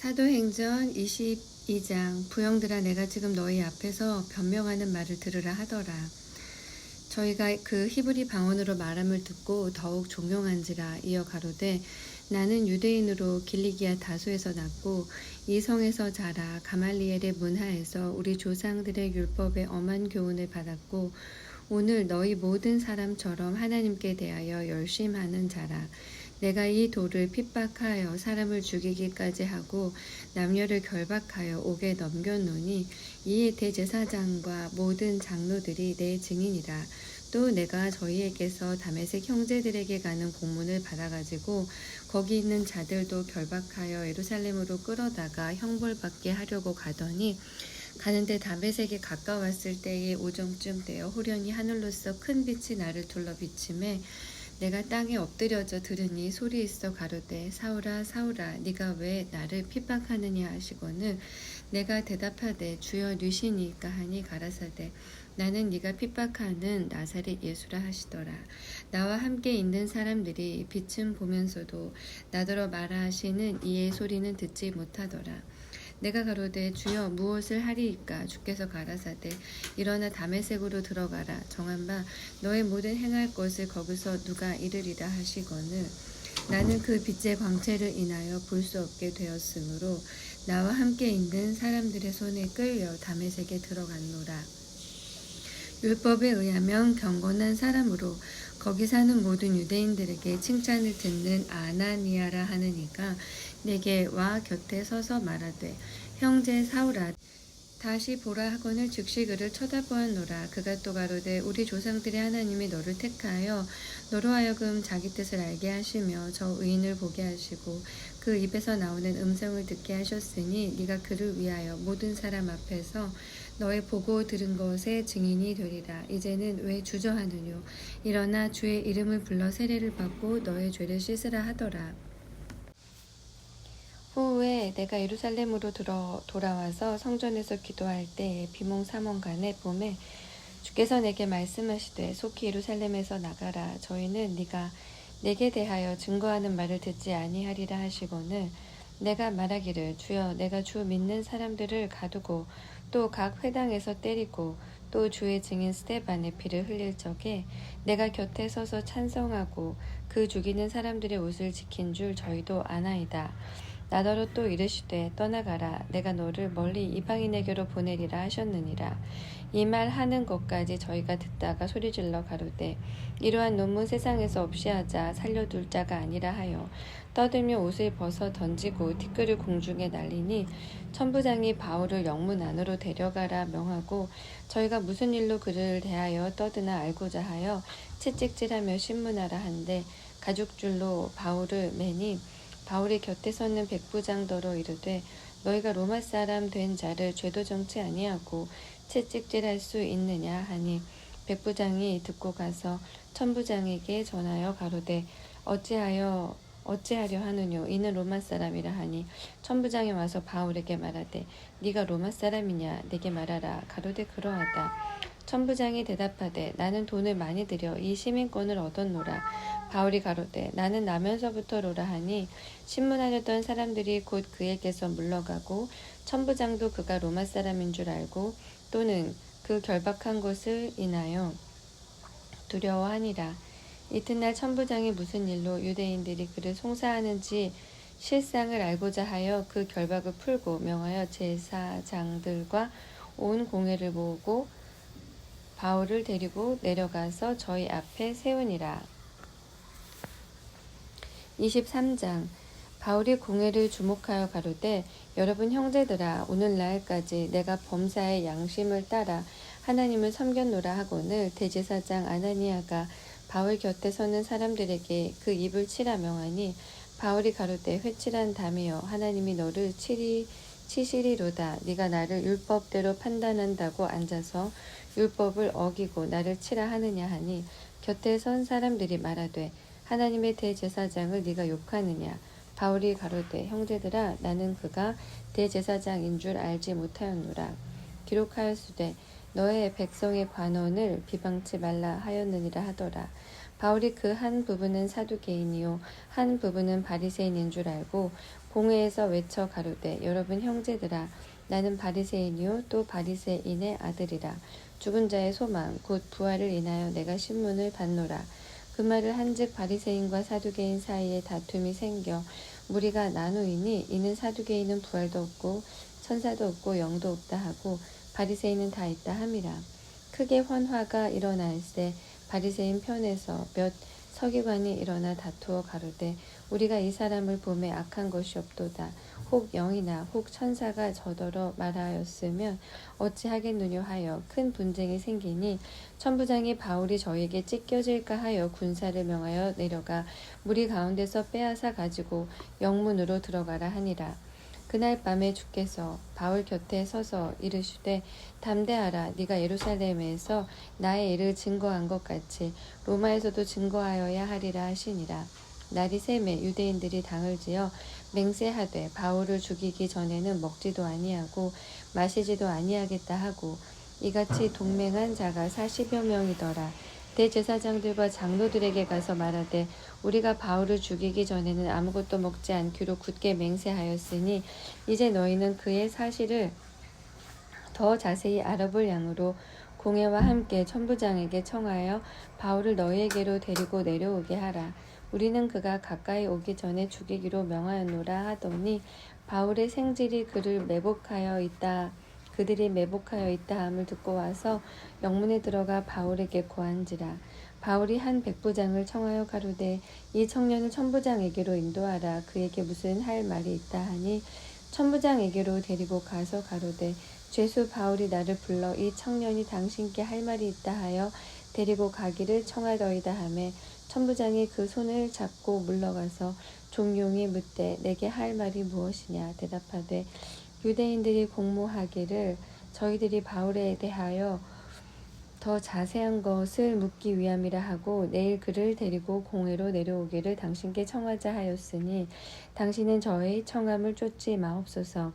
사도행전 22장. 부형들아, 내가 지금 너희 앞에서 변명하는 말을 들으라 하더라. 저희가 그 히브리 방언으로 말함을 듣고 더욱 종용한지라. 이어 가로되, 나는 유대인으로 길리기아 다소에서 났고 이 성에서 자라 가말리엘의 문하에서 우리 조상들의 율법의 엄한 교훈을 받았고 오늘 너희 모든 사람처럼 하나님께 대하여 열심하는 자라. 내가 이 돌을 핍박하여 사람을 죽이기까지 하고 남녀를 결박하여 옥에 넘겼노니 이에 대제사장과 모든 장로들이 내 증인이라. 또 내가 저희에게서 다메섹 형제들에게 가는 공문을 받아가지고 거기 있는 자들도 결박하여 예루살렘으로 끌어다가 형벌받게 하려고 가더니 가는데 다메섹에 가까웠을 때에 오정쯤 되어 후련히 하늘로서 큰 빛이 나를 둘러 비침에 내가 땅에 엎드려져 들으니 소리 있어 가로되, 사울아 사울아, 네가 왜 나를 핍박하느냐 하시거늘 내가 대답하되, 주여 누시니까 하니 가라사대, 나는 네가 핍박하는 나사렛 예수라 하시더라. 나와 함께 있는 사람들이 빛은 보면서도 나더러 말하시는 이의 소리는 듣지 못하더라. 내가 가로되, 주여 무엇을 하리이까? 주께서 가라사대, 일어나 다메섹으로 들어가라. 정한 바 너의 모든 행할 것을 거기서 누가 이르리라 하시거늘 나는 그 빛의 광채를 인하여 볼 수 없게 되었으므로 나와 함께 있는 사람들의 손에 끌려 다메섹에 들어갔노라. 율법에 의하면 경건한 사람으로 거기 사는 모든 유대인들에게 칭찬을 듣는 아나니아라 하느니가 내게 와 곁에 서서 말하되, 형제 사울아, 다시 보라 하거늘 즉시 그를 쳐다보았노라. 그가 또 가로되, 우리 조상들의 하나님이 너를 택하여 너로 하여금 자기 뜻을 알게 하시며 저 의인을 보게 하시고 그 입에서 나오는 음성을 듣게 하셨으니 네가 그를 위하여 모든 사람 앞에서 너의 보고 들은 것의 증인이 되리라. 이제는 왜 주저하느뇨? 일어나 주의 이름을 불러 세례를 받고 너의 죄를 씻으라 하더라. 후에 내가 예루살렘으로 돌아와서 성전에서 기도할 때에 비몽사몽간에 봄에 주께서 내게 말씀하시되, 속히 예루살렘에서 나가라. 저희는 네가 내게 대하여 증거하는 말을 듣지 아니하리라 하시거늘 내가 말하기를, 주여, 내가 주 믿는 사람들을 가두고 또 각 회당에서 때리고 또 주의 증인 스데반의 피를 흘릴 적에 내가 곁에 서서 찬성하고 그 죽이는 사람들의 옷을 지킨 줄 저희도 아나이다. 나더러 또 이르시되, 떠나가라. 내가 너를 멀리 이방인에게로 보내리라 하셨느니라. 이 말 하는 것까지 저희가 듣다가 소리질러 가로되, 이러한 논문 세상에서 없이 하자. 살려둘 자가 아니라 하여 떠들며 옷을 벗어 던지고 티끌을 공중에 날리니 천부장이 바울을 영문 안으로 데려가라 명하고 저희가 무슨 일로 그를 대하여 떠드나 알고자 하여 채찍질하며 신문하라 한데 가죽줄로 바울을 매니 바울이 곁에 서는 백부장더러 이르되, 너희가 로마 사람 된 자를 죄도 정치 아니하고 채찍질할 수 있느냐 하니 백부장이 듣고 가서 천부장에게 전하여 가로되, 어찌하려 하느뇨? 이는 로마 사람이라 하니 천부장이 와서 바울에게 말하되, 네가 로마 사람이냐? 내게 말하라. 가로되, 그러하다. 천부장이 대답하되, 나는 돈을 많이 들여 이 시민권을 얻었노라. 바울이 가로되, 나는 나면서부터로라 하니 신문하려던 사람들이 곧 그에게서 물러가고 천부장도 그가 로마 사람인 줄 알고 또는 그 결박한 것을 인하여 두려워하니라. 이튿날 천부장이 무슨 일로 유대인들이 그를 송사하는지 실상을 알고자 하여 그 결박을 풀고 명하여 제사장들과 온 공회를 모으고 바울을 데리고 내려가서 저희 앞에 세우니라. 23장. 바울이 공회를 주목하여 가로되, 여러분 형제들아, 오늘날까지 내가 범사의 양심을 따라 하나님을 섬겼노라 하거늘 대제사장 아나니아가 바울 곁에 서는 사람들에게 그 입을 치라 명하니 바울이 가로되, 회칠한 담이여, 하나님이 너를 치시리로다. 네가 나를 율법대로 판단한다고 앉아서 율법을 어기고 나를 치라 하느냐 하니 곁에 선 사람들이 말하되, 하나님의 대제사장을 네가 욕하느냐? 바울이 가로되, 형제들아, 나는 그가 대제사장인 줄 알지 못하였노라. 기록하였으되 너의 백성의 관원을 비방치 말라 하였느니라 하더라. 바울이 그 한 부분은 사두개인이요 한 부분은 바리새인인 줄 알고 공회에서 외쳐 가로되 여러분 형제들아 나는 바리새인이요 또 바리새인의 아들이라. 죽은 자의 소망 곧 부활을 인하여 내가 신문을 받노라. 그 말을 한즉 바리새인과 사두개인 사이에 다툼이 생겨 무리가 나누이니 이는 사두개인은 부활도 없고 천사도 없고 영도 없다 하고 바리새인은 다 있다 함이라. 크게 환화가 일어날세 바리새인 편에서 몇 서기관이 일어나 다투어 가로되 우리가 이 사람을 보매 악한 것이 없도다. 혹 영이나 혹 천사가 저더러 말하였으면 어찌하겠느냐 하여 큰 분쟁이 생기니 천부장이 바울이 저에게 찢겨질까 하여 군사를 명하여 내려가 무리 가운데서 빼앗아 가지고 영문으로 들어가라 하니라. 그날 밤에 주께서 바울 곁에 서서 이르시되 담대하라. 네가 예루살렘에서 나의 일을 증거한 것 같이 로마에서도 증거하여야 하리라 하시니라. 날이 새매 유대인들이 당을 지어 맹세하되 바울을 죽이기 전에는 먹지도 아니하고 마시지도 아니하겠다 하고 이같이 동맹한 자가 40여 명이더라. 대제사장들과 장로들에게 가서 말하되 우리가 바울을 죽이기 전에는 아무것도 먹지 않기로 굳게 맹세하였으니 이제 너희는 그의 사실을 더 자세히 알아볼 양으로 공회와 함께 천부장에게 청하여 바울을 너희에게로 데리고 내려오게 하라. 우리는 그가 가까이 오기 전에 죽이기로 명하였노라 하더니 바울의 생질이 그들이 매복하여 있다 함을 듣고 와서 영문에 들어가 바울에게 고한지라. 바울이 한 백부장을 청하여 가로되 이 청년을 천부장에게로 인도하라. 그에게 무슨 할 말이 있다 하니 천부장에게로 데리고 가서 가로되 죄수 바울이 나를 불러 이 청년이 당신께 할 말이 있다 하여 데리고 가기를 청하더이다 하매 천부장이 그 손을 잡고 물러가서 종용이 묻되 내게 할 말이 무엇이냐 대답하되 유대인들이 공모하기를 저희들이 바울에 대하여 더 자세한 것을 묻기 위함이라 하고 내일 그를 데리고 공회로 내려오기를 당신께 청하자 하였으니 당신은 저의 청함을 쫓지 마옵소서.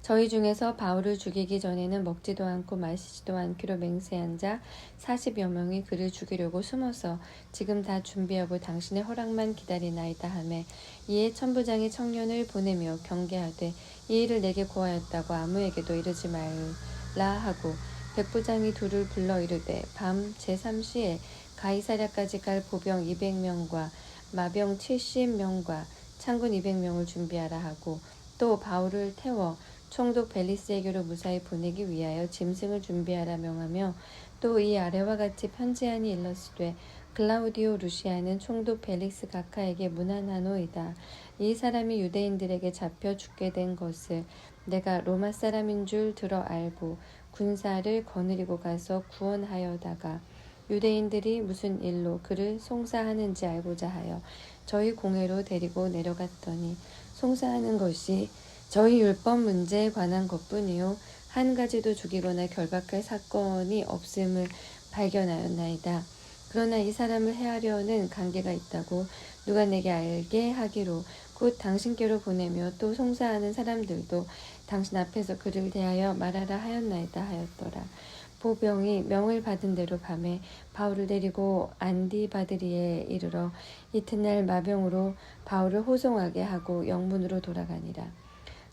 저희 중에서 바울을 죽이기 전에는 먹지도 않고 마시지도 않기로 맹세한 자 40여 명이 그를 죽이려고 숨어서 지금 다 준비하고 당신의 허락만 기다리나이다 하매 이에 천부장이 청년을 보내며 경계하되 이 일을 내게 고하였다고 아무에게도 이르지 말라 하고 백부장이 둘을 불러 이르되 밤 제3시에 가이사랴까지 갈 보병 200명과 마병 70명과 창군 200명을 준비하라 하고 또 바울을 태워 총독 벨리스에게로 무사히 보내기 위하여 짐승을 준비하라 명하며 또 이 아래와 같이 편지안이 일렀으되 글라우디오 루시아는 총독 벨리스 각하에게 문안하노이다. 이 사람이 유대인들에게 잡혀 죽게 된 것을 내가 로마 사람인 줄 들어 알고 군사를 거느리고 가서 구원하여다가 유대인들이 무슨 일로 그를 송사하는지 알고자 하여 저희 공회로 데리고 내려갔더니 송사하는 것이 저희 율법 문제에 관한 것뿐이요 한 가지도 죽이거나 결박할 사건이 없음을 발견하였나이다. 그러나 이 사람을 해하려는 관계가 있다고 누가 내게 알게 하기로 곧 당신께로 보내며 또 송사하는 사람들도 당신 앞에서 그를 대하여 말하라 하였나이다 하였더라. 보병이 명을 받은 대로 밤에 바울을 데리고 안디바드리에 이르러 이튿날 마병으로 바울을 호송하게 하고 영문으로 돌아가니라.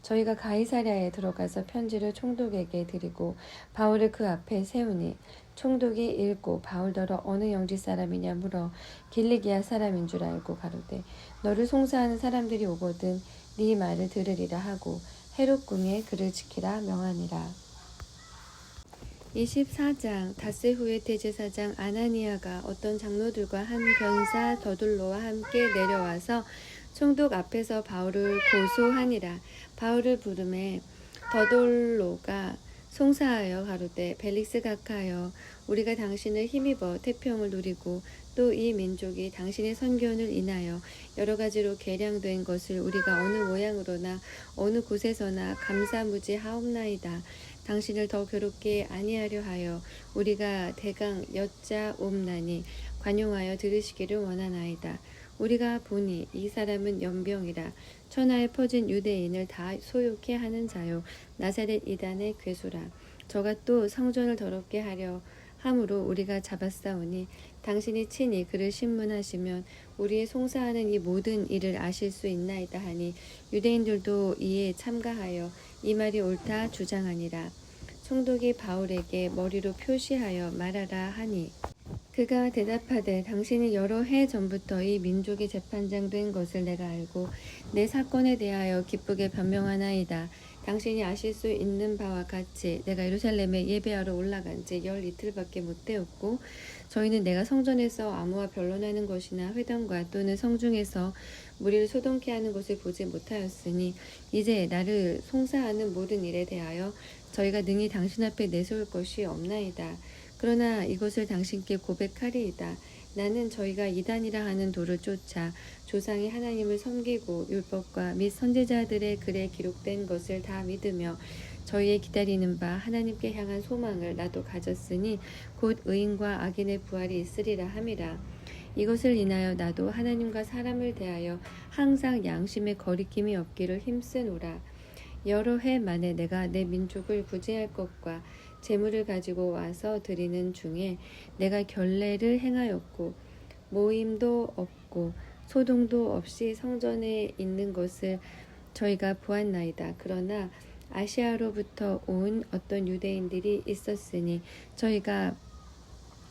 저희가 가이사랴에 들어가서 편지를 총독에게 드리고 바울을 그 앞에 세우니 총독이 읽고 바울더러 어느 영지 사람이냐 물어 길리기아 사람인 줄 알고 가로되 너를 송사하는 사람들이 오거든 네 말을 들으리라 하고 헤롯 궁에 그를 지키라 명하니라. 24장 닷새 후에 대제사장 아나니아가 어떤 장로들과 한 변사 더둘로와 함께 내려와서 총독 앞에서 바울을 고소하니라. 바울을 부르매 더둘로가 송사하여 가로되 벨릭스 각하여 우리가 당신을 힘입어 태평을 누리고 또 이 민족이 당신의 선견을 인하여 여러 가지로 계량된 것을 우리가 어느 모양으로나 어느 곳에서나 감사무지하옵나이다. 당신을 더 괴롭게 아니하려 하여 우리가 대강 여짜옵나니 관용하여 들으시기를 원하나이다. 우리가 보니 이 사람은 연병이라 천하에 퍼진 유대인을 다 소욕해 하는 자요 나사렛 이단의 괴수라. 저가 또 성전을 더럽게 하려 함으로 우리가 잡았사오니 당신이 친히 그를 신문하시면 우리의 송사하는 이 모든 일을 아실 수 있나이다 하니 유대인들도 이에 참가하여 이 말이 옳다 주장하니라. 총독이 바울에게 머리로 표시하여 말하라 하니 그가 대답하되 당신이 여러 해 전부터 이 민족의 재판장 된 것을 내가 알고 내 사건에 대하여 기쁘게 변명하나이다. 당신이 아실 수 있는 바와 같이 내가 예루살렘에 예배하러 올라간 지 열 이틀밖에 못 되었고 저희는 내가 성전에서 아무와 변론하는 것이나 회당과 또는 성중에서 무리를 소동케 하는 것을 보지 못하였으니 이제 나를 송사하는 모든 일에 대하여 저희가 능히 당신 앞에 내세울 것이 없나이다. 그러나 이것을 당신께 고백하리이다. 나는 저희가 이단이라 하는 도를 쫓아 조상이 하나님을 섬기고 율법과 및 선지자들의 글에 기록된 것을 다 믿으며 저희의 기다리는 바 하나님께 향한 소망을 나도 가졌으니 곧 의인과 악인의 부활이 있으리라 함이라. 이것을 인하여 나도 하나님과 사람을 대하여 항상 양심의 거리낌이 없기를 힘쓰노라. 여러 해 만에 내가 내 민족을 구제할 것과 재물을 가지고 와서 드리는 중에 내가 결례를 행하였고 모임도 없고 소동도 없이 성전에 있는 것을 저희가 보았나이다. 그러나 아시아로부터 온 어떤 유대인들이 있었으니 저희가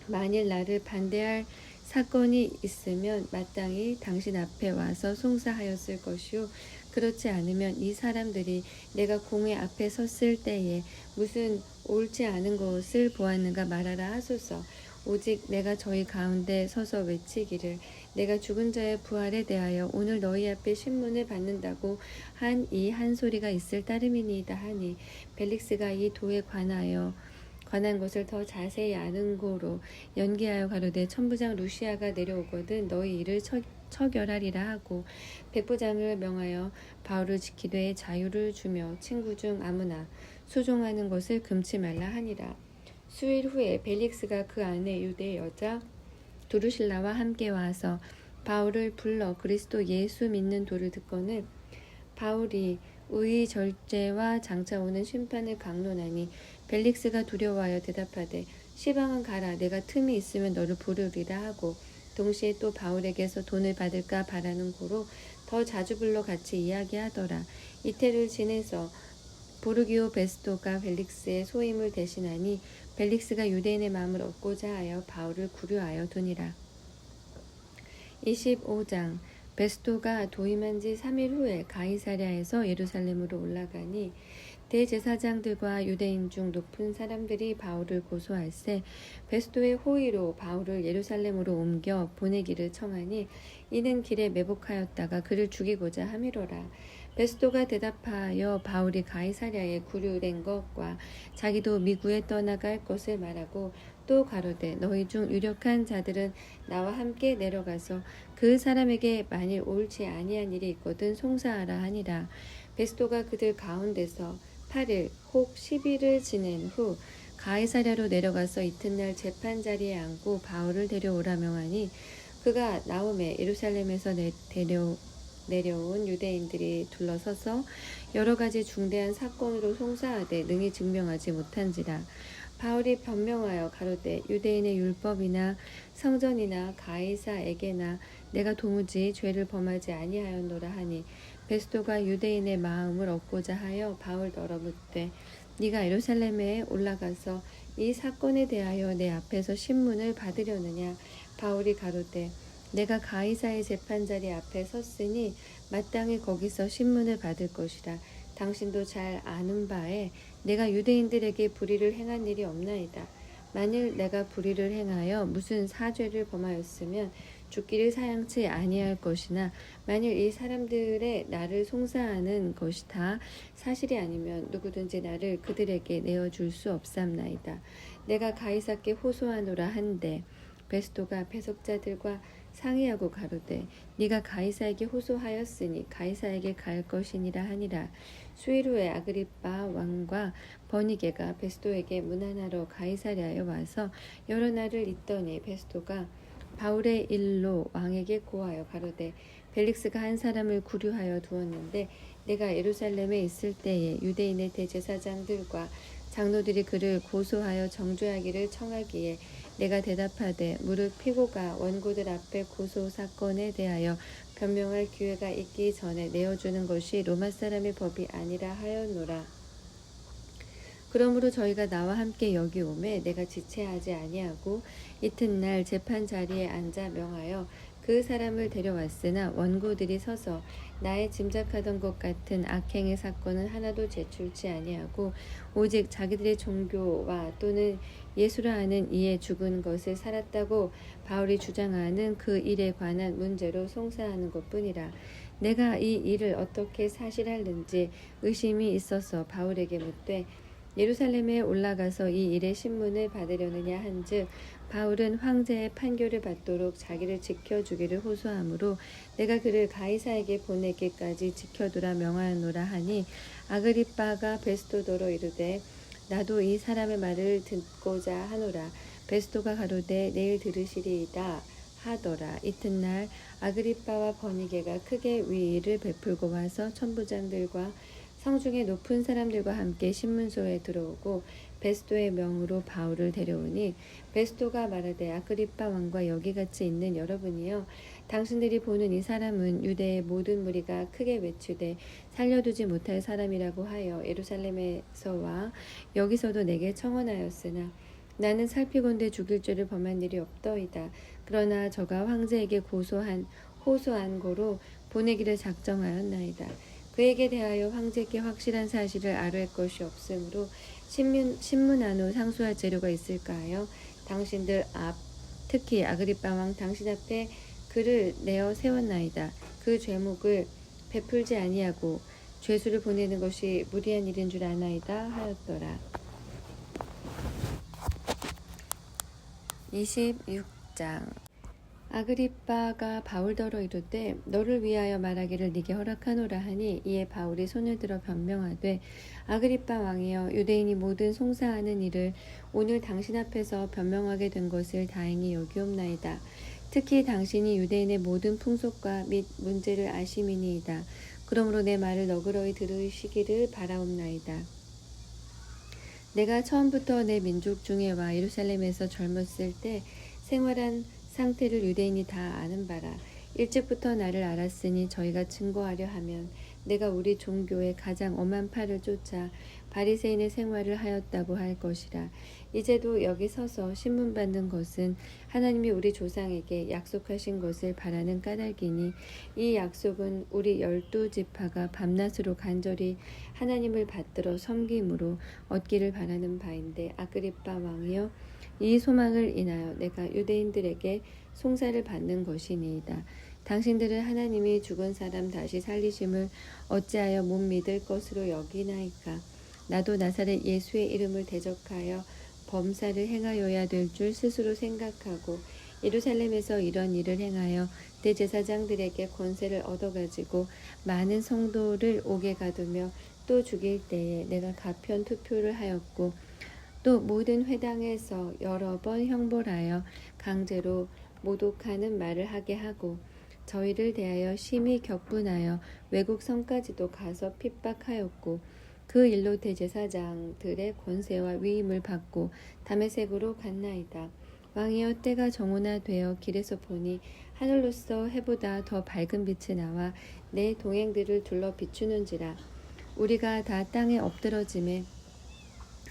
만일 나를 반대할 사건이 있으면 마땅히 당신 앞에 와서 송사하였을 것이요 그렇지 않으면 이 사람들이 내가 공회 앞에 섰을 때에 무슨 옳지 않은 것을 보았는가 말하라 하소서. 오직 내가 저희 가운데 서서 외치기를 내가 죽은 자의 부활에 대하여 오늘 너희 앞에 신문을 받는다고 한 이 한 소리가 있을 따름이니이다 하니 벨릭스가 이 도에 관한 것을 더 자세히 아는 고로 연기하여 가로되 천부장 루시아가 내려오거든 너희 이를 처결하리라 하고 백부장을 명하여 바울을 지키되 자유를 주며 친구 중 아무나 수종하는 것을 금치 말라 하니라. 수일 후에 벨릭스가 그 안에 유대 여자 두루실라와 함께 와서 바울을 불러 그리스도 예수 믿는 도를 듣거늘 바울이 의의 절제와 장차 오는 심판을 강론하니 벨릭스가 두려워하여 대답하되 시방은 가라 내가 틈이 있으면 너를 부르리라 하고 동시에 또 바울에게서 돈을 받을까 바라는 고로 더 자주 불러 같이 이야기하더라. 이태를 지내서 보르기오 베스토가 벨릭스의 소임을 대신하니 벨릭스가 유대인의 마음을 얻고자 하여 바울을 구류하여 두니라. 25장 베스토가 도임한 지 3일 후에 가이사랴에서 예루살렘으로 올라가니 대제사장들과 유대인 중 높은 사람들이 바울을 고소할세 베스토의 호의로 바울을 예루살렘으로 옮겨 보내기를 청하니 이는 길에 매복하였다가 그를 죽이고자 함이로라. 베스토가 대답하여 바울이 가이사랴에 구류된 것과 자기도 미국에 떠나갈 것을 말하고 또 가로되 너희 중 유력한 자들은 나와 함께 내려가서 그 사람에게 만일 옳지 아니한 일이 있거든 송사하라 하니라. 베스토가 그들 가운데서 8일 혹 10일을 지낸 후 가이사랴로 내려가서 이튿날 재판 자리에 앉고 바울을 데려오라 명하니 그가 나오매 예루살렘에서 내려온 유대인들이 둘러서서 여러 가지 중대한 사건으로 송사하되 능히 증명하지 못한지라. 바울이 변명하여 가로되 유대인의 율법이나 성전이나 가이사에게나 내가 도무지 죄를 범하지 아니하였노라 하니 베스토가 유대인의 마음을 얻고자 하여 바울더러 묻되 네가 예루살렘에 올라가서 이 사건에 대하여 내 앞에서 신문을 받으려느냐. 바울이 가로되 내가 가이사의 재판자리 앞에 섰으니 마땅히 거기서 신문을 받을 것이라. 당신도 잘 아는 바에 내가 유대인들에게 불의를 행한 일이 없나이다. 만일 내가 불의를 행하여 무슨 사죄를 범하였으면 죽기를 사양치 아니할 것이나 만일 이 사람들의 나를 송사하는 것이 다 사실이 아니면 누구든지 나를 그들에게 내어줄 수 없삼나이다. 내가 가이사께 호소하노라 한데 베스토가 배석자들과 상의하고 가로되 네가 가이사에게 호소하였으니 가이사에게 갈 것이니라 하니라. 수일 후에 아그리빠 왕과 버니게가 베스토에게 문안하러 가이사랴에 와서 여러 날을 있더니 베스토가 바울의 일로 왕에게 고하여 가로되 벨릭스가 한 사람을 구류하여 두었는데 내가 예루살렘에 있을 때에 유대인의 대제사장들과 장로들이 그를 고소하여 정죄하기를 청하기에 내가 대답하되 무릇 피고가 원고들 앞에 고소 사건에 대하여 변명할 기회가 있기 전에 내어주는 것이 로마 사람의 법이 아니라 하였노라. 그러므로 저희가 나와 함께 여기 오매 내가 지체하지 아니하고 이튿날 재판 자리에 앉아 명하여 그 사람을 데려왔으나 원고들이 서서 나의 짐작하던 것 같은 악행의 사건은 하나도 제출치 아니하고 오직 자기들의 종교와 또는 예수라 하는 이에 죽은 것을 살았다고 바울이 주장하는 그 일에 관한 문제로 송사하는 것뿐이라. 내가 이 일을 어떻게 사실할는지 의심이 있어서 바울에게 묻되 예루살렘에 올라가서 이 일의 신문을 받으려느냐 한즉 바울은 황제의 판결을 받도록 자기를 지켜주기를 호소하므로 내가 그를 가이사에게 보내기까지 지켜두라 명하노라 하니 아그리빠가 베스토더로 이르되 나도 이 사람의 말을 듣고자 하노라. 베스토가 가로되 내일 들으시리이다 하더라. 이튿날 아그리빠와 버니게가 크게 위의를 베풀고 와서 천부장들과 성중의 높은 사람들과 함께 신문소에 들어오고 베스토의 명으로 바울을 데려오니 베스토가 말하되 아그리빠 왕과 여기 같이 있는 여러분이여 당신들이 보는 이 사람은 유대의 모든 무리가 크게 외치되 살려두지 못할 사람이라고 하여 예루살렘에서와 여기서도 내게 청언하였으나 나는 살피건대 죽일 죄를 범한 일이 없더이다. 그러나 저가 황제에게 호소한 고로 보내기를 작정하였나이다. 그에게 대하여 황제께 확실한 사실을 아뢰할 것이 없으므로 신문 안후 상소할 재료가 있을까 하여 당신들 앞 특히 아그리빠 왕 당신 앞에 그를 내어 세웠나이다. 그 죄목을 베풀지 아니하고 죄수를 보내는 것이 무리한 일인 줄 아나이다 하였더라. 26장 아그리빠가 바울더러 이르되 너를 위하여 말하기를 네게 허락하노라 하니 이에 바울이 손을 들어 변명하되 아그리빠 왕이여 유대인이 모든 송사하는 일을 오늘 당신 앞에서 변명하게 된 것을 다행히 여기옵나이다. 특히 당신이 유대인의 모든 풍속과 및 문제를 아심이니이다. 그러므로 내 말을 너그러이 들으시기를 바라옵나이다. 내가 처음부터 내 민족 중에 와 예루살렘에서 젊었을 때 생활한 상태를 유대인이 다 아는 바라. 일찍부터 나를 알았으니 저희가 증거하려 하면 내가 우리 종교의 가장 엄한 팔을 쫓아 바리새인의 생활을 하였다고 할 것이라. 이제도 여기 서서 신문 받는 것은 하나님이 우리 조상에게 약속하신 것을 바라는 까닭이니 이 약속은 우리 12지파가 밤낮으로 간절히 하나님을 받들어 섬김으로 얻기를 바라는 바인데 아그리빠 왕이여 이 소망을 인하여 내가 유대인들에게 송사를 받는 것이니이다. 당신들은 하나님이 죽은 사람 다시 살리심을 어찌하여 못 믿을 것으로 여기나이까. 나도 나사렛 예수의 이름을 대적하여 범사를 행하여야 될 줄 스스로 생각하고 예루살렘에서 이런 일을 행하여 대제사장들에게 권세를 얻어가지고 많은 성도를 옥에 가두며 또 죽일 때에 내가 가편 투표를 하였고 또 모든 회당에서 여러 번 형벌하여 강제로 모독하는 말을 하게 하고 저희를 대하여 심히 격분하여 외국 성까지도 가서 핍박하였고 그 일로 대제사장들의 권세와 위임을 받고 다메섹으로 갔나이다. 왕이여 때가 정오나되어 길에서 보니 하늘로서 해보다 더 밝은 빛이 나와 내 동행들을 둘러 비추는지라. 우리가 다 땅에 엎드러짐에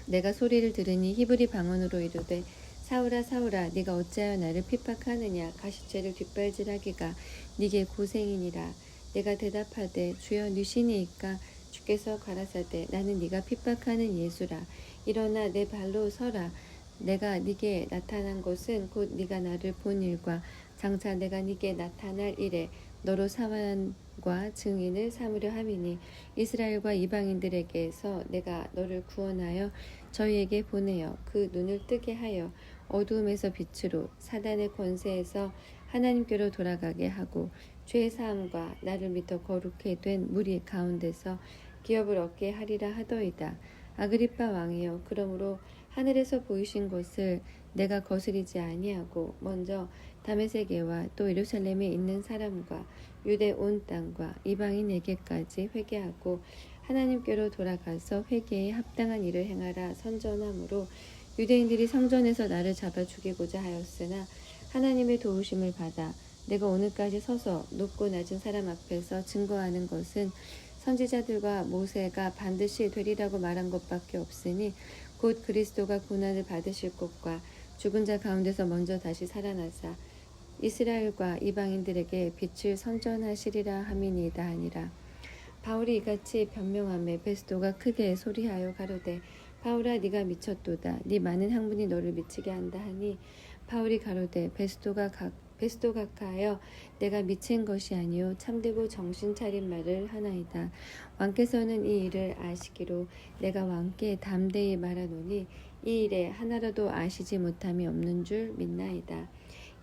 내가 소리를 들으니 히브리 방언으로 이르되 사울아 사울아 네가 어찌하여 나를 핍박하느냐 가시체를 뒷발질하기가 네게 고생이니라. 내가 대답하되 주여 누시니이까 주께서 가라사대 나는 네가 핍박하는 예수라. 일어나 내 발로 서라. 내가 네게 나타난 것은 곧 네가 나를 본 일과 장차 내가 네게 나타날 일에 너로 사환과 증인을 삼으려 함이니 이스라엘과 이방인들에게서 내가 너를 구원하여 저희에게 보내어 그 눈을 뜨게 하여 어두움에서 빛으로 사단의 권세에서 하나님께로 돌아가게 하고 죄 사함과 나를 믿어 거룩해 된 무리 가운데서 기업을 얻게 하리라 하더이다. 아그리빠 왕이여 그러므로 하늘에서 보이신 것을 내가 거스리지 아니하고 먼저 다메섹에와 또 예루살렘에 있는 사람과 유대 온 땅과 이방인에게까지 회개하고 하나님께로 돌아가서 회개에 합당한 일을 행하라 선전하므로 유대인들이 성전에서 나를 잡아 죽이고자 하였으나 하나님의 도우심을 받아 내가 오늘까지 서서 높고 낮은 사람 앞에서 증거하는 것은 선지자들과 모세가 반드시 되리라고 말한 것밖에 없으니 곧 그리스도가 고난을 받으실 것과 죽은 자 가운데서 먼저 다시 살아나사 이스라엘과 이방인들에게 빛을 선전하시리라 함이니이다 하니라. 바울이 이같이 변명하매 베스도가 크게 소리하여 가로되 바울아 네가 미쳤도다. 네 많은 학문이 너를 미치게 한다 하니 바울이 가로되 베스도 각하여 내가 미친 것이 아니요 참되고 정신 차린 말을 하나이다. 왕께서는 이 일을 아시기로 내가 왕께 담대히 말하노니 이 일에 하나라도 아시지 못함이 없는 줄 믿나이다.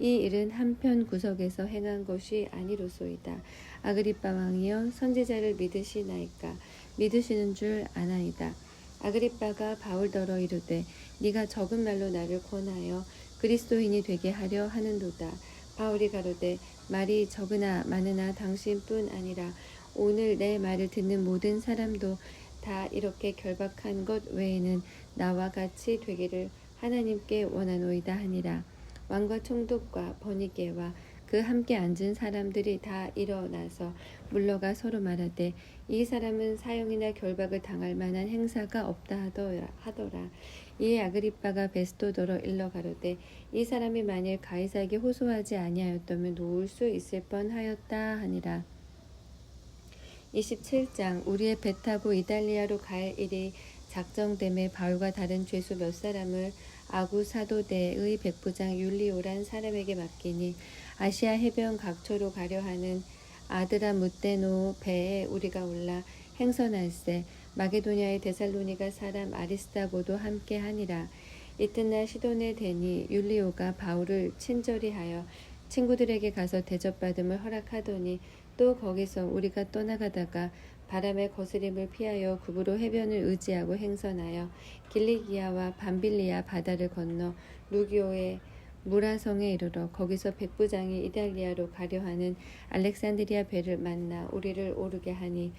이 일은 한편 구석에서 행한 것이 아니로소이다. 아그리빠 왕이여 선지자를 믿으시나이까? 믿으시는 줄 아나이다. 아그리빠가 바울더러 이르되 네가 적은 말로 나를 권하여 그리스도인이 되게 하려 하는도다. 바울이 가로되 말이 적으나 많으나 당신뿐 아니라 오늘 내 말을 듣는 모든 사람도 다 이렇게 결박한 것 외에는 나와 같이 되기를 하나님께 원하노이다 하니라. 왕과 총독과 버니게와 그 함께 앉은 사람들이 다 일어나서 물러가 서로 말하되 이 사람은 사형이나 결박을 당할 만한 행사가 없다 하더라. 이에 아그리빠가 베스도더러 일러 가로되 이 사람이 만일 가이사에게 호소하지 아니하였다면 놓을 수 있을 뻔하였다 하니라. 27장 우리의 배 타고 이달리아로 갈 일이 작정됨에 바울과 다른 죄수 몇 사람을 아구 사도대의 백부장 율리오란 사람에게 맡기니 아시아 해변 각처로 가려 하는 아드라무테노 배에 우리가 올라 행선할세 마게도냐의 데살로니가 사람 아리스다고도 함께 하니라. 이튿날 시돈에 대니 율리오가 바울을 친절히 하여 친구들에게 가서 대접받음을 허락하더니 또 거기서 우리가 떠나가다가 바람의 거스림을 피하여 국으로 해변을 의지하고 행선하여 길리기아와 밤빌리아 바다를 건너 루기오의 무라성에 이르러 거기서 백부장이 이달리아로 가려 하는 알렉산드리아 배를 만나 우리를 오르게 하니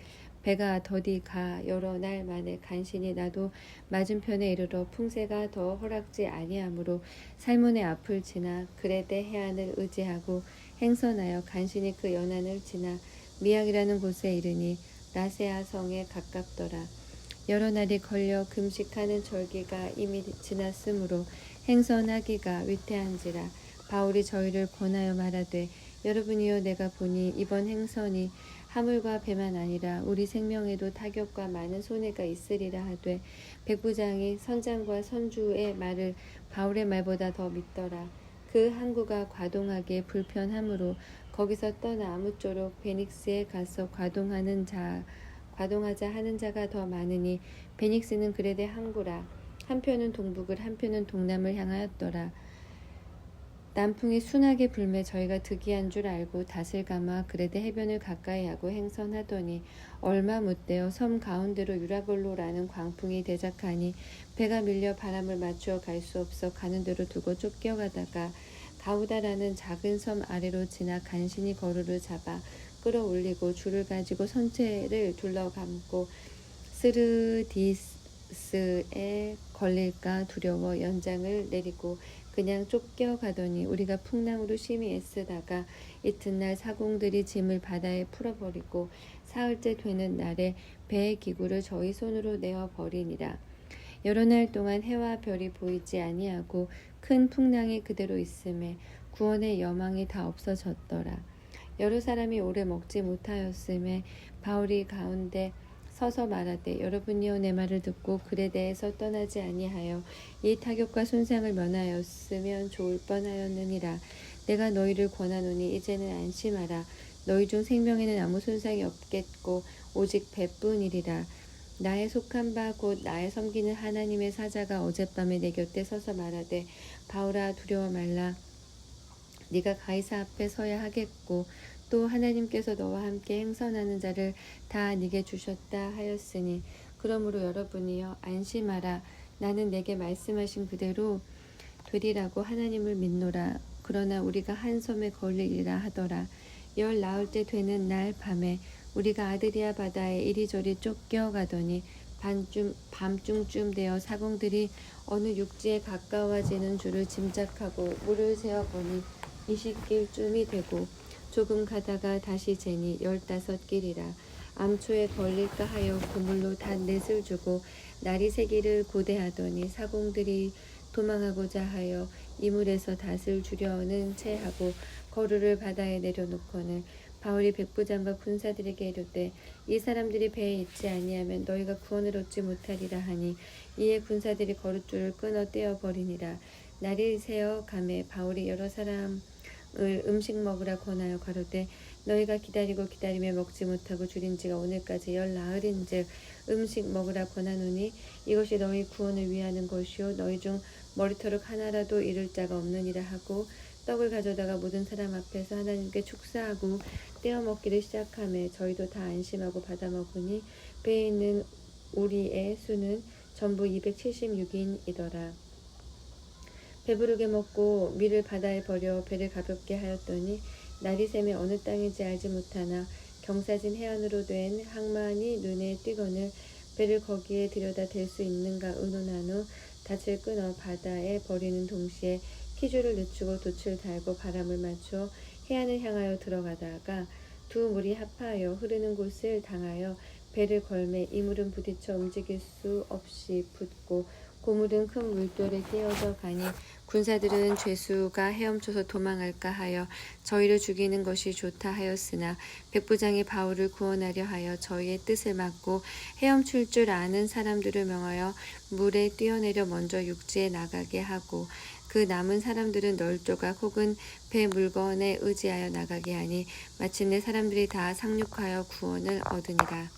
배가 더디 가 여러 날 만에 간신히 나도 맞은편에 이르러 풍세가 더 허락지 아니하므로 살몬의 앞을 지나 그레데 해안을 의지하고 행선하여 간신히 그 연안을 지나 미약이라는 곳에 이르니 라세아 성에 가깝더라. 여러 날이 걸려 금식하는 절기가 이미 지났으므로 행선하기가 위태한지라. 바울이 저희를 권하여 말하되 여러분이여 내가 보니 이번 행선이 하물과 배만 아니라 우리 생명에도 타격과 많은 손해가 있으리라 하되 백부장이 선장과 선주의 말을 바울의 말보다 더 믿더라. 그 항구가 과동하기에 불편하므로 거기서 떠나 아무쪼록 베닉스에 가서 과동하자 하는 자가 더 많으니 베닉스는 그레데 항구라. 한편은 동북을 한편은 동남을 향하였더라. 남풍이 순하게 불매 저희가 득이한 줄 알고 닷을 감아 그레데 해변을 가까이 하고 행선하더니 얼마 못되어 섬 가운데로 유라볼로라는 광풍이 대작하니 배가 밀려 바람을 맞추어 갈 수 없어 가는 대로 두고 쫓겨가다가 가우다라는 작은 섬 아래로 지나 간신히 거루를 잡아 끌어올리고 줄을 가지고 선체를 둘러감고 스르디스에 걸릴까 두려워 연장을 내리고 그냥 쫓겨가더니 우리가 풍랑으로 심히 애쓰다가 이튿날 사공들이 짐을 바다에 풀어버리고 사흘째 되는 날에 배의 기구를 저희 손으로 내어버리니라. 여러 날 동안 해와 별이 보이지 아니하고 큰 풍랑이 그대로 있음에 구원의 여망이 다 없어졌더라. 여러 사람이 오래 먹지 못하였음에 바울이 가운데 서서 말하되 여러분이여 내 말을 듣고 그레데에서 떠나지 아니하여 이 타격과 손상을 면하였으면 좋을 뻔하였느니라. 내가 너희를 권하노니 이제는 안심하라. 너희 중 생명에는 아무 손상이 없겠고 오직 배뿐이리라. 나의 속한 바 곧 나의 섬기는 하나님의 사자가 어젯밤에 내 곁에 서서 말하되 바울아 두려워 말라. 네가 가이사 앞에 서야 하겠고 또 하나님께서 너와 함께 행선하는 자를 다 네게 주셨다 하였으니 그러므로 여러분이여 안심하라. 나는 내게 말씀하신 그대로 되리라고 하나님을 믿노라. 그러나 우리가 한 섬에 걸리리라 하더라. 열 나흘째 되는 날 밤에 우리가 아드리아 바다에 이리저리 쫓겨가더니 밤중쯤 되어 사공들이 어느 육지에 가까워지는 줄을 짐작하고 물을 세어보니 20길쯤이 되고 조금 가다가 다시 재니 15길이라 암초에 걸릴까 하여 그물로 닷넷을 주고 날이 새기를 고대하더니 사공들이 도망하고자 하여 이물에서 닷을 주려는 채 하고 거루를 바다에 내려놓거늘 바울이 백부장과 군사들에게 이르되 이 사람들이 배에 있지 아니하면 너희가 구원을 얻지 못하리라 하니 이에 군사들이 거룻줄을 끊어 떼어 버리니라. 날이 새어 가매 바울이 여러 사람을 음식 먹으라 권하여 가로되 너희가 기다리며 먹지 못하고 줄인 지가 오늘까지 14일인즉 음식 먹으라 권하노니 이것이 너희 구원을 위하는 것이요 너희 중 머리털을 하나라도 잃을 자가 없느니라 하고 떡을 가져다가 모든 사람 앞에서 하나님께 축사하고 떼어 먹기를 시작하며 저희도 다 안심하고 받아 먹으니 배에 있는 우리의 수는 전부 276인이더라. 배부르게 먹고 밀을 바다에 버려 배를 가볍게 하였더니 날이 새며 어느 땅인지 알지 못하나 경사진 해안으로 된 항만이 눈에 띄거늘 배를 거기에 들여다 댈 수 있는가 의논한 후 닻을 끊어 바다에 버리는 동시에 키줄을 늦추고 돛을 달고 바람을 맞춰 해안을 향하여 들어가다가 두 물이 합하여 흐르는 곳을 당하여 배를 걸매 이 물은 부딪혀 움직일 수 없이 붙고 고물은 큰 물돌에 끼어져 가니 군사들은 죄수가 헤엄쳐서 도망할까 하여 저희를 죽이는 것이 좋다 하였으나 백부장이 바울을 구원하려 하여 저희의 뜻을 막고 헤엄칠 줄 아는 사람들을 명하여 물에 뛰어내려 먼저 육지에 나가게 하고 그 남은 사람들은 널조각 혹은 배 물건에 의지하여 나가게 하니 마침내 사람들이 다 상륙하여 구원을 얻으니라.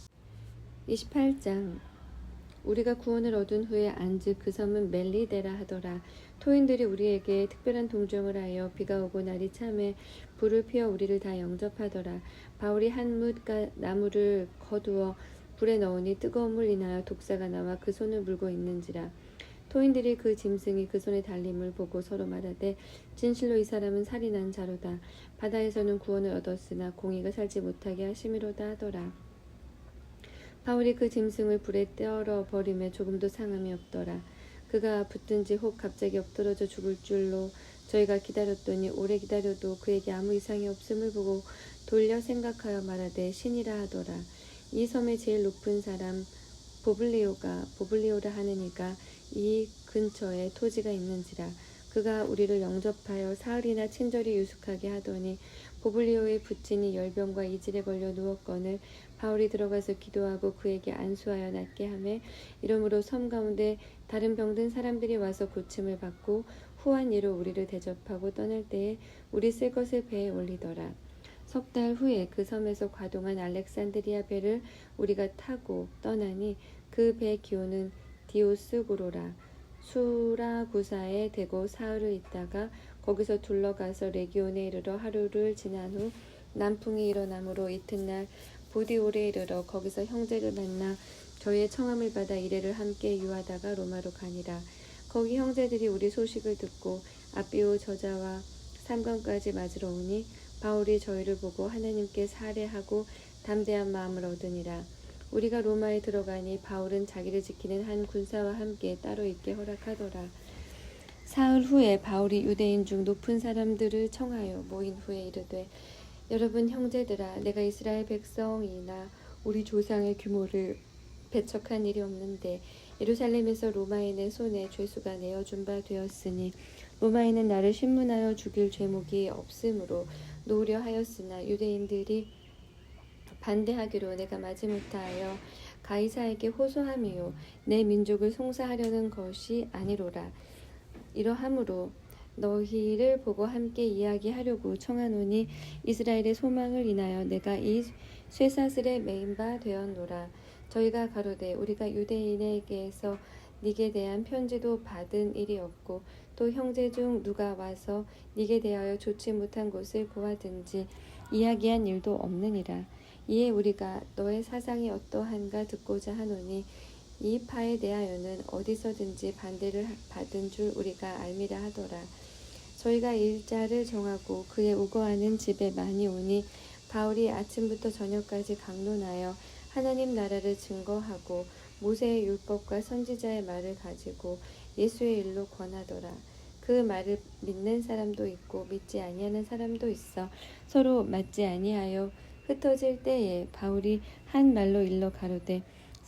28장 우리가 구원을 얻은 후에 안즉 그 섬은 멜리데라 하더라. 토인들이 우리에게 특별한 동정을 하여 비가 오고 날이 참에 불을 피워 우리를 다 영접하더라. 바울이 한 뭇 나무를 거두어 불에 넣으니 뜨거운 물 인하여 독사가 나와 그 손을 물고 있는지라. 토인들이 그 짐승이 그 손에 달림을 보고 서로 말하되 진실로 이 사람은 살인한 자로다. 바다에서는 구원을 얻었으나 공의가 살지 못하게 하심이로다 하더라. 바울이 그 짐승을 불에 떨어 버림에 조금도 상함이 없더라. 그가 붙든지 혹 갑자기 엎드러져 죽을 줄로 저희가 기다렸더니 오래 기다려도 그에게 아무 이상이 없음을 보고 돌려 생각하여 말하되 신이라 하더라. 이 섬의 제일 높은 사람 보블리오라 하는 이가 이 근처에 토지가 있는지라. 그가 우리를 영접하여 사흘이나 친절히 유숙하게 하더니 보블리오의 부친이 열병과 이질에 걸려 누웠거늘 바울이 들어가서 기도하고 그에게 안수하여 낫게 하매 이러므로 섬 가운데 다른 병든 사람들이 와서 고침을 받고 후한 예로 우리를 대접하고 떠날 때에 우리 쓸 것을 배에 올리더라. 석 달 후에 그 섬에서 가동한 알렉산드리아 배를 우리가 타고 떠나니 그 배 기호는 디오스고로라. 수라구사에 대고 사흘을 있다가 거기서 둘러가서 레기온에 이르러 하루를 지난 후 남풍이 일어나므로 이튿날 보디올에 이르러 거기서 형제를 만나 저희의 청함을 받아 이레를 함께 유하다가 로마로 가니라. 거기 형제들이 우리 소식을 듣고 아비오 저자와 삼관까지 맞으러 오니 바울이 저희를 보고 하나님께 살해하고 담대한 마음을 얻으니라. 우리가 로마에 들어가니 바울은 자기를 지키는 한 군사와 함께 따로 있게 허락하더라. 사흘 후에 바울이 유대인 중 높은 사람들을 청하여 모인 후에 이르되 여러분 형제들아 내가 이스라엘 백성이나 우리 조상의 규모를 배척한 일이 없는데 예루살렘에서 로마인의 손에 죄수가 내어준 바 되었으니 로마인은 나를 신문하여 죽일 죄목이 없으므로 놓으려 하였으나 유대인들이 반대하기로 내가 마지못하여 가이사에게 호소함이요 내 민족을 송사하려는 것이 아니로라. 이러함으로 너희를 보고 함께 이야기하려고 청하노니 이스라엘의 소망을 인하여 내가 이 쇠사슬에 매인 바 되었노라. 저희가 가로되 우리가 유대인에게서 네게 대한 편지도 받은 일이 없고 또 형제 중 누가 와서 네게 대하여 좋지 못한 것을 보았든지 이야기한 일도 없느니라. 이에 우리가 너의 사상이 어떠한가 듣고자 하노니 이 파에 대하여는 어디서든지 반대를 받은 줄 우리가 알미라 하더라. 저희가 일자를 정하고 그의 우거하는 집에 많이 오니 바울이 아침부터 저녁까지 강론하여 하나님 나라를 증거하고 모세의 율법과 선지자의 말을 가지고 예수의 일로 권하더라. 그 말을 믿는 사람도 있고 믿지 아니하는 사람도 있어 서로 맞지 아니하여 흩어질 때에 바울이 한 말로 일러 가로되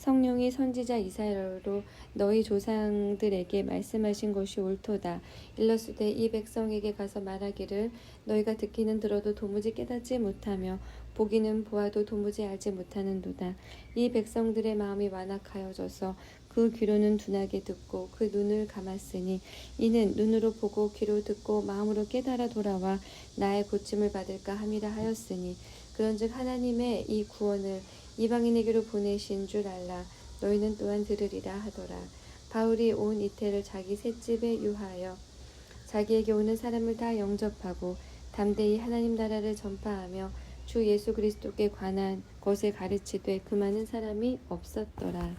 성령이 선지자 이사야로 너희 조상들에게 말씀하신 것이 옳도다. 일러스되 이 백성에게 가서 말하기를 너희가 듣기는 들어도 도무지 깨닫지 못하며 보기는 보아도 도무지 알지 못하는도다. 이 백성들의 마음이 완악하여져서 그 귀로는 둔하게 듣고 그 눈을 감았으니 이는 눈으로 보고 귀로 듣고 마음으로 깨달아 돌아와 나의 고침을 받을까 함이라 하였으니 그런즉 하나님의 이 구원을 이방인에게로 보내신 줄 알라. 너희는 또한 들으리라 하더라. 바울이 온 이태를 자기 셋집에 유하여 자기에게 오는 사람을 다 영접하고 담대히 하나님 나라를 전파하며 주 예수 그리스도께 관한 것을 가르치되 그 많은 사람이 없었더라.